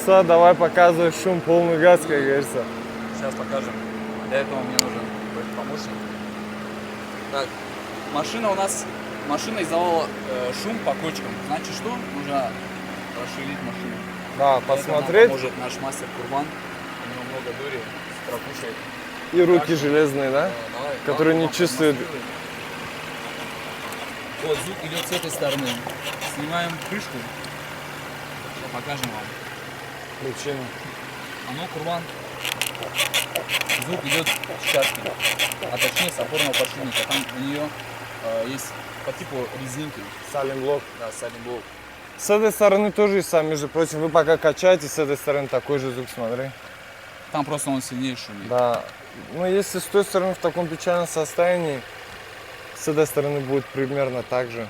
Все, давай показывай шум, полный газ, как говорится. Сейчас покажем. Для этого мне нужен помощник. Так, машина издавала шум по кочкам. Значит что? Нужно расширить машину. Да, Для этого посмотреть. нам поможет наш мастер Курбан. У него много дури, пропушает. И руки железные, да? Давай, Которые вам не чувствуют. продемонстрирую. Вот, звук идет с этой стороны. Снимаем крышку. Сейчас покажем вам. Причина. Оно Курбан. Звук идет с чашки, а точнее с опорного подшипника. Там у нее есть по типу резинки. Саленблок. Да, саленблок. С этой стороны тоже и сам, между прочим, вы пока качаете, с этой стороны такой же звук, смотри. Там просто он сильнее шумит. Да. Ну, если с той стороны в таком печальном состоянии, с этой стороны будет примерно так же.